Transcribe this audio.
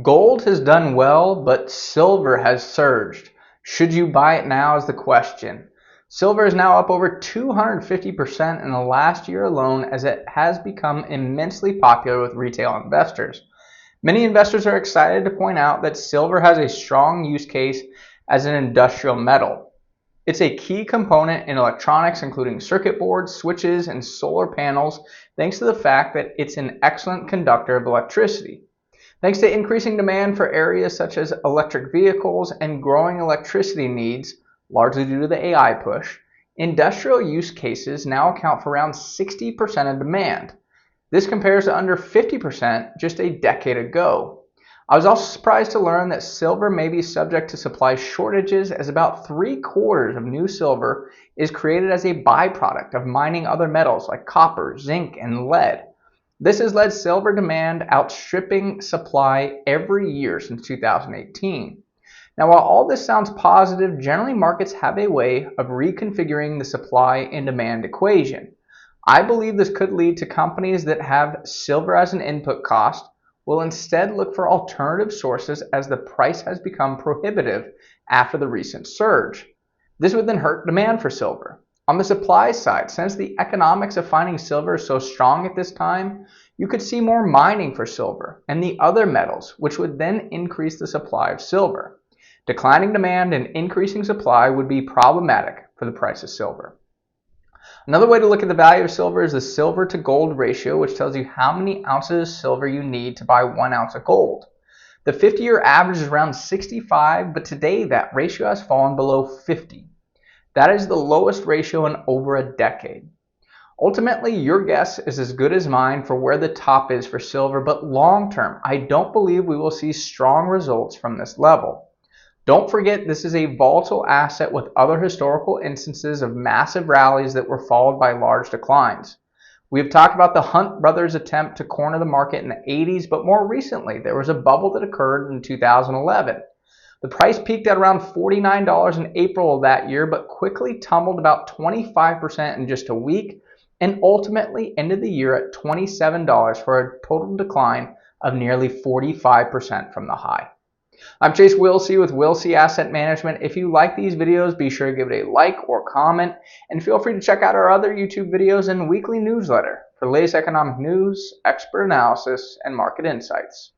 Gold has done well, but silver has surged. Should you buy it now is the question. Silver is now up over 250% in the last year alone as it has become immensely popular with retail investors. Many investors are excited to point out that silver has a strong use case as an industrial metal. It's a key component in electronics, including circuit boards, switches, and solar panels, thanks to the fact that it's an excellent conductor of electricity. Thanks to increasing demand for areas such as electric vehicles and growing electricity needs, largely due to the AI push, industrial use cases now account for around 60% of demand. This compares to under 50% just a decade ago. I was also surprised to learn that silver may be subject to supply shortages, as about 3/4 of new silver is created as a byproduct of mining other metals like copper, zinc, and lead. This has led silver demand outstripping supply every year since 2018. Now, while all this sounds positive, generally markets have a way of reconfiguring the supply and demand equation. I believe this could lead to companies that have silver as an input cost will instead look for alternative sources as the price has become prohibitive after the recent surge. This would then hurt demand for silver. On the supply side, since the economics of finding silver is so strong at this time, you could see more mining for silver and the other metals, which would then increase the supply of silver. Declining demand and increasing supply would be problematic for the price of silver. Another way to look at the value of silver is the silver to gold ratio, which tells you how many ounces of silver you need to buy 1 ounce of gold. The 50-year average is around 65, but today that ratio has fallen below 50. That is the lowest ratio in over a decade. Ultimately, your guess is as good as mine for where the top is for silver, but long term, I don't believe we will see strong results from this level. Don't forget, this is a volatile asset with other historical instances of massive rallies that were followed by large declines. We have talked about the Hunt brothers' attempt to corner the market in the 80s, but more recently, there was a bubble that occurred in 2011. The price peaked at around $49 in April of that year, but quickly tumbled about 25% in just a week, and ultimately ended the year at $27 for a total decline of nearly 45% from the high. I'm Chase Wilsey with Wilsey Asset Management. If you like these videos, be sure to give it a like or comment, and feel free to check out our other YouTube videos and weekly newsletter for latest economic news, expert analysis, and market insights.